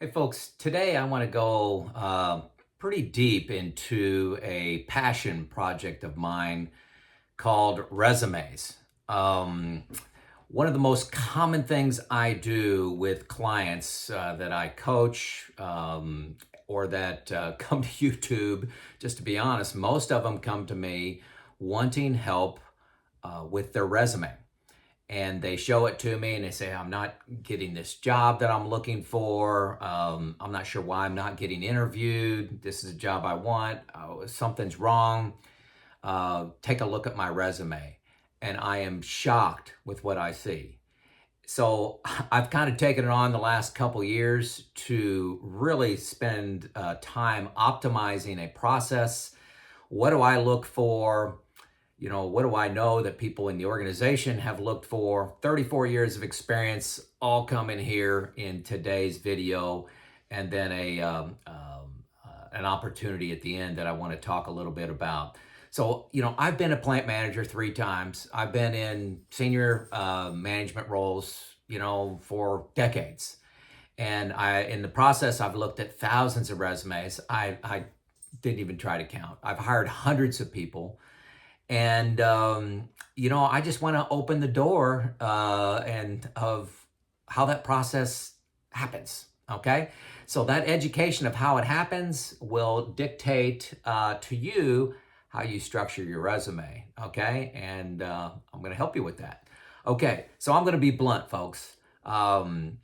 Hey folks, today I want to go pretty deep into a passion project of mine called resumes. Um, One of the most common things I do with clients that I coach or that come to YouTube, just to be honest, most of them come to me wanting help with their resume, and they show it to me and they say, I'm not getting this job that I'm looking for. I'm not sure why I'm not getting interviewed. This is a job I want. Something's wrong. Take a look at my resume. And I am shocked with what I see. So I've kind of taken it on the last couple years to really spend time optimizing a process. What do I look for? What do I know that people in the organization have looked for? 34 years of experience all come in here in today's video, and then an opportunity at the end that I want to talk a little bit about. So, I've been a plant manager 3 times. I've been in senior management roles, for decades. And in the process, I've looked at thousands of resumes. I didn't even try to count. I've hired hundreds of people. And, I just want to open the door and of how that process happens. Okay. So that education of how it happens will dictate to you how you structure your resume. Okay. And I'm going to help you with that. Okay. So I'm going to be blunt, folks. The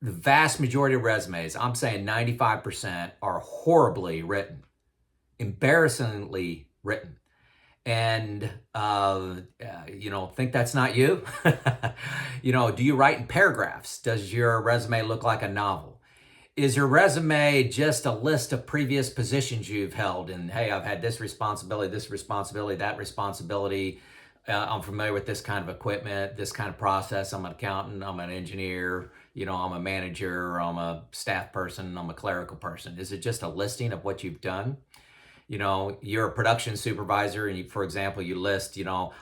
vast majority of resumes, I'm saying 95%, are horribly written, embarrassingly written. And, think that's not you? Do you write in paragraphs? Does your resume look like a novel? Is your resume just a list of previous positions you've held? And hey, I've had this responsibility, that responsibility. I'm familiar with this kind of equipment, this kind of process. I'm an accountant, I'm an engineer, I'm a manager, I'm a staff person, I'm a clerical person. Is it just a listing of what you've done? You're a production supervisor and for example, you list,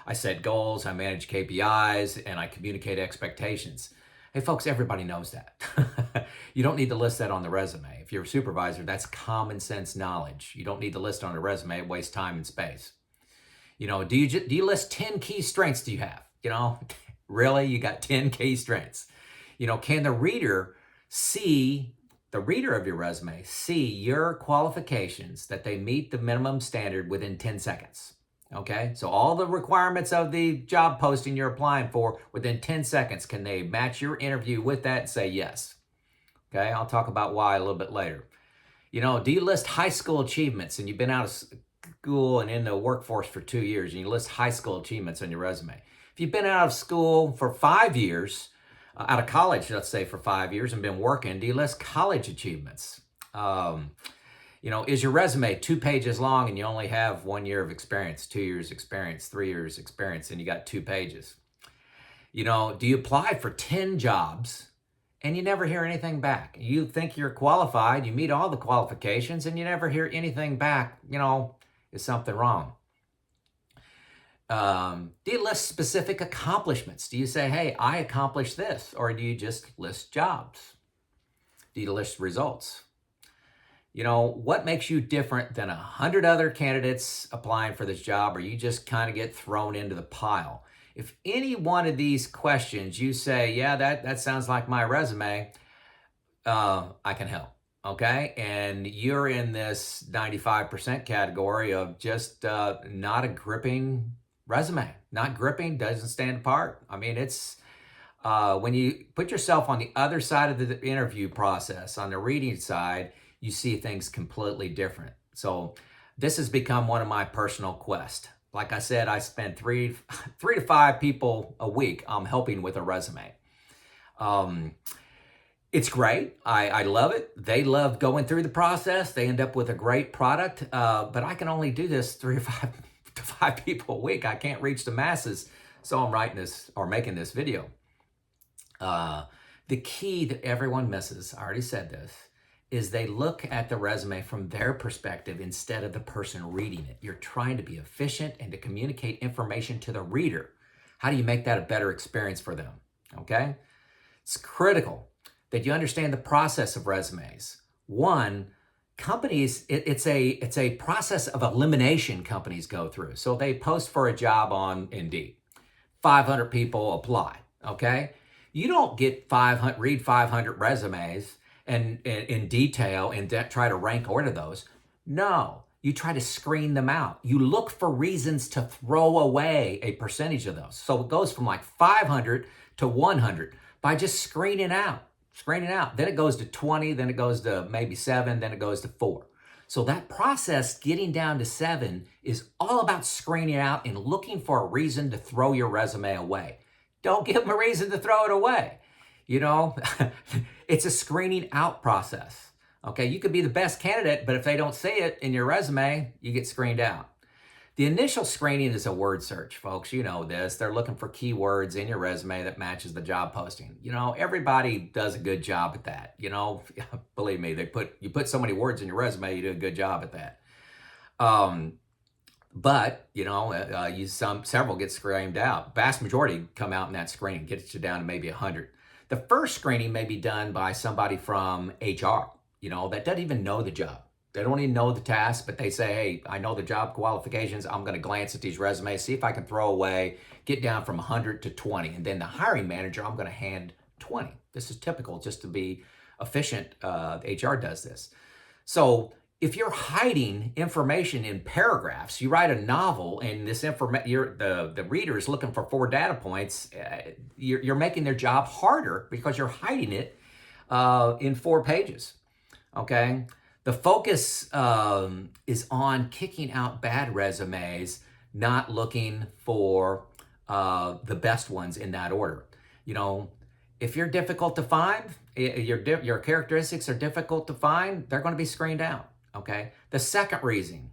I set goals, I manage KPIs, and I communicate expectations. Hey folks, everybody knows that. You don't need to list that on the resume. If you're a supervisor, that's common sense knowledge. You don't need to list on a resume, it wastes time and space. Do you list 10 key strengths do you have? Really, you got 10 key strengths. Can the reader of your resume see your qualifications, that they meet the minimum standard within 10 seconds. Okay, so all the requirements of the job posting you're applying for, within 10 seconds, can they match your interview with that and say yes? Okay, I'll talk about why a little bit later. Do you list high school achievements, and you've been out of school and in the workforce for 2 years, and you list high school achievements on your resume? If you've been out of school for 5 years, out of college, let's say, for 5 years and been working, do you list college achievements? Is your resume 2 pages long and you only have 1 year of experience, 2 years experience, 3 years experience, and you got 2 pages? Do you apply for 10 jobs and you never hear anything back? You think you're qualified, you meet all the qualifications, and you never hear anything back. Is something wrong? Do you list specific accomplishments? Do you say, hey, I accomplished this? Or do you just list jobs? Do you list results? What makes you different than 100 other candidates applying for this job, or you just kind of get thrown into the pile? If any one of these questions you say, yeah, that sounds like my resume, I can help. Okay, and you're in this 95% category of just not a gripping resume. Not gripping, doesn't stand apart. I mean, it's when you put yourself on the other side of the interview process, on the reading side, you see things completely different. So this has become one of my personal quests. Like I said, I spend three to five people a week helping with a resume. It's great. I love it. They love going through the process. They end up with a great product. But I can only do this 3 to 5 people a week. I can't reach the masses. So I'm writing this or making this video. The key that everyone misses, I already said this, is they look at the resume from their perspective instead of the person reading it. You're trying to be efficient and to communicate information to the reader. How do you make that a better experience for them? Okay? It's critical that you understand the process of resumes. One, companies, it's a process of elimination companies go through. So they post for a job on Indeed. 500 people apply, okay? You don't get read 500 resumes and in detail and try to rank order those. No, you try to screen them out. You look for reasons to throw away a percentage of those. So it goes from like 500 to 100 by just screening out. Then it goes to 20, then it goes to maybe 7, then it goes to 4. So that process, getting down to 7, is all about screening out and looking for a reason to throw your resume away. Don't give them a reason to throw it away. You know, it's a screening out process. Okay, you could be the best candidate, but if they don't see it in your resume, you get screened out. The initial screening is a word search, folks. You know this. They're looking for keywords in your resume that matches the job posting. You know, everybody does a good job at that. You know, believe me, you put so many words in your resume, you do a good job at that. But you know, several get screened out. Vast majority come out in that screening, gets you down to maybe 100. The first screening may be done by somebody from HR. You know, that doesn't even know the job. They don't even know the task, but they say, hey, I know the job qualifications. I'm going to glance at these resumes, see if I can throw away, get down from 100 to 20. And then the hiring manager, I'm going to hand 20. This is typical just to be efficient. HR does this. So if you're hiding information in paragraphs, you write a novel and this the reader is looking for 4 data points, you're making their job harder because you're hiding it in 4 pages. Okay? The focus is on kicking out bad resumes, not looking for the best ones in that order. You know, if you're difficult to find, your characteristics are difficult to find, they're going to be screened out. Okay. The second reading.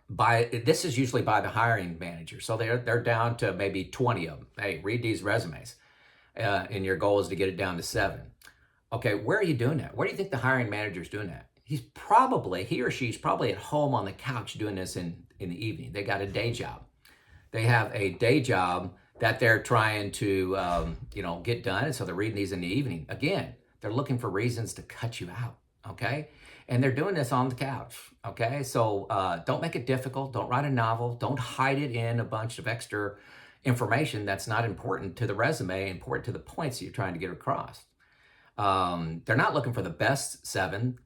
This is usually by the hiring manager, so they're down to maybe 20 of them. Hey, read these resumes, and your goal is to get it down to 7. Okay, where are you doing that? Where do you think the hiring manager is doing that? He or she's probably at home on the couch doing this in the evening. They got a day job. They have a day job that they're trying to get done, and so they're reading these in the evening. Again, they're looking for reasons to cut you out, okay? And they're doing this on the couch, okay? So don't make it difficult. Don't write a novel. Don't hide it in a bunch of extra information that's not important to the resume, important to the points that you're trying to get across. They're not looking for the best 7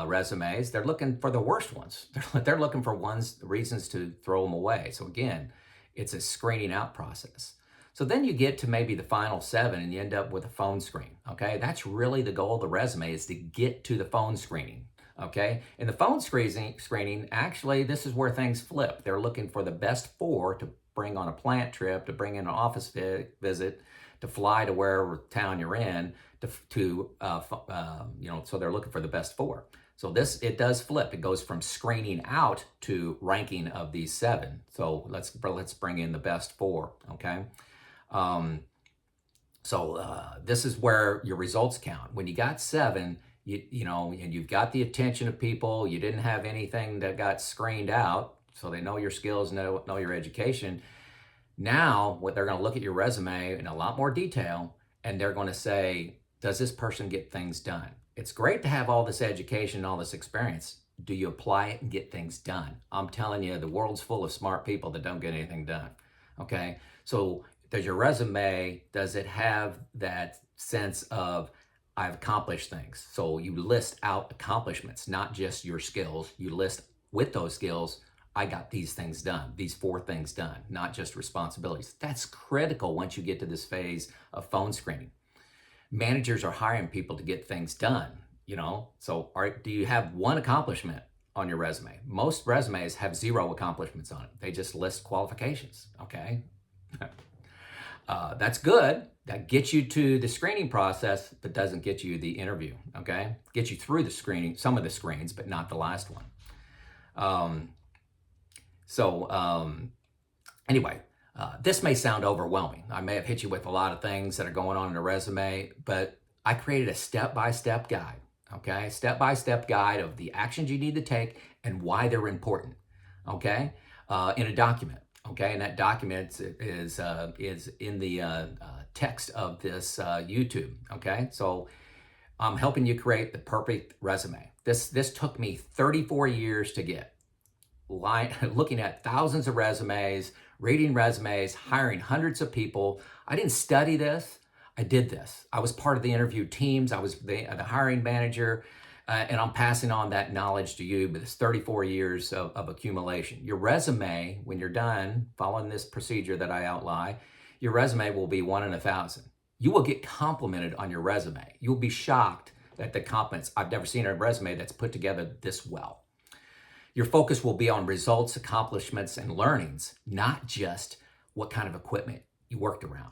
resumes. They're looking for the worst ones. They're looking for reasons to throw them away. So again, it's a screening out process. So then you get to maybe the final 7 and you end up with a phone screen. Okay, that's really the goal of the resume, is to get to the phone screening. Okay, in the phone screening, actually, this is where things flip. They're looking for the best 4 to bring on a plant trip, to bring in an office visit, to fly to wherever town you're in, so they're looking for the best 4. So it does flip. It goes from screening out to ranking of these 7. So let's bring in the best 4. Okay. This is where your results count. When you got 7, and you've got the attention of people, you didn't have anything that got screened out, so they know your skills, know your education. Now, what they're going to look at your resume in a lot more detail, and they're going to say, does this person get things done? It's great to have all this education and all this experience. Do you apply it and get things done? I'm telling you, the world's full of smart people that don't get anything done. Okay? So does your resume, does it have that sense of, I've accomplished things? So you list out accomplishments, not just your skills. You list with those skills, I got these things done, these 4 things done, not just responsibilities. That's critical once you get to this phase of phone screening. Managers are hiring people to get things done, So do you have 1 accomplishment on your resume? Most resumes have 0 accomplishments on it. They just list qualifications, okay? That's good. That gets you to the screening process, but doesn't get you the interview, okay? Gets you through the screening, some of the screens, but not the last one. Anyway, this may sound overwhelming. I may have hit you with a lot of things that are going on in a resume, but I created a step-by-step guide, okay? Step-by-step guide of the actions you need to take and why they're important, okay? In a document, okay? And that document is in the text of this YouTube, okay? So I'm helping you create the perfect resume. This took me 34 years to get. Looking at thousands of resumes, reading resumes, hiring hundreds of people. I didn't study this. I did this. I was part of the interview teams. I was the hiring manager, and I'm passing on that knowledge to you. But it's 34 years of accumulation. Your resume, when you're done following this procedure that I outline, your resume will be 1 in 1,000. You will get complimented on your resume. You'll be shocked at the compliments. I've never seen a resume that's put together this well. Your focus will be on results, accomplishments, and learnings, not just what kind of equipment you worked around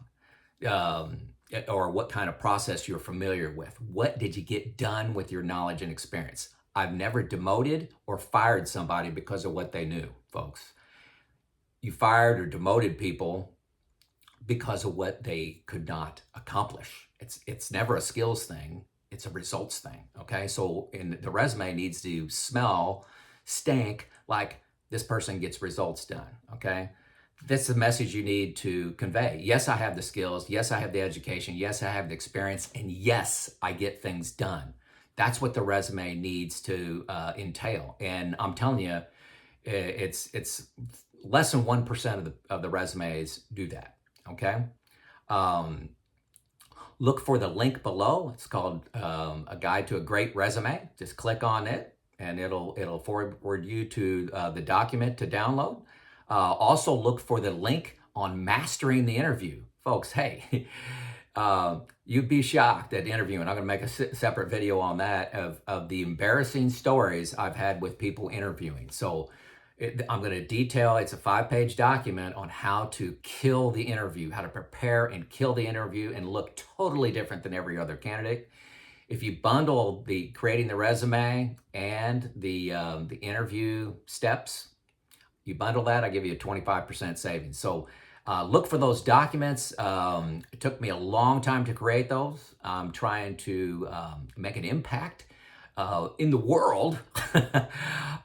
or what kind of process you're familiar with. What did you get done with your knowledge and experience? I've never demoted or fired somebody because of what they knew, folks. You fired or demoted people because of what they could not accomplish. It's never a skills thing. It's a results thing, okay? So the resume needs to smell, stink like this person gets results done, okay? That's the message you need to convey. Yes, I have the skills. Yes, I have the education. Yes, I have the experience. And yes, I get things done. That's what the resume needs to entail. And I'm telling you, it's less than 1% of the resumes do that, okay? Look for the link below. It's called A Guide to a Great Resume. Just click on it, and it'll forward you to the document to download. Also look for the link on mastering the interview. Folks, hey, you'd be shocked at interviewing. I'm gonna make a separate video on that of the embarrassing stories I've had with people interviewing. So I'm gonna detail, it's a 5-page document on how to kill the interview, how to prepare and kill the interview and look totally different than every other candidate. If you bundle the creating the resume and the interview steps, you bundle that, I give you a 25% savings. So look for those documents. It took me a long time to create those. I'm trying to make an impact in the world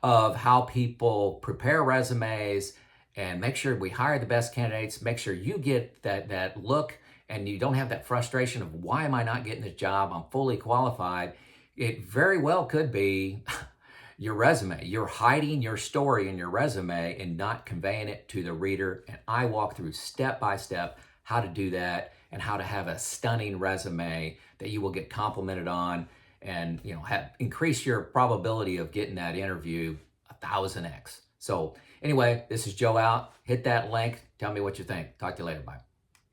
of how people prepare resumes and make sure we hire the best candidates, make sure you get that look and you don't have that frustration of why am I not getting this job? I'm fully qualified. It very well could be your resume. You're hiding your story in your resume and not conveying it to the reader. And I walk through step by step how to do that and how to have a stunning resume that you will get complimented on and increase your probability of getting that interview 1,000x. So anyway, this is Joe out. Hit that link. Tell me what you think. Talk to you later. Bye.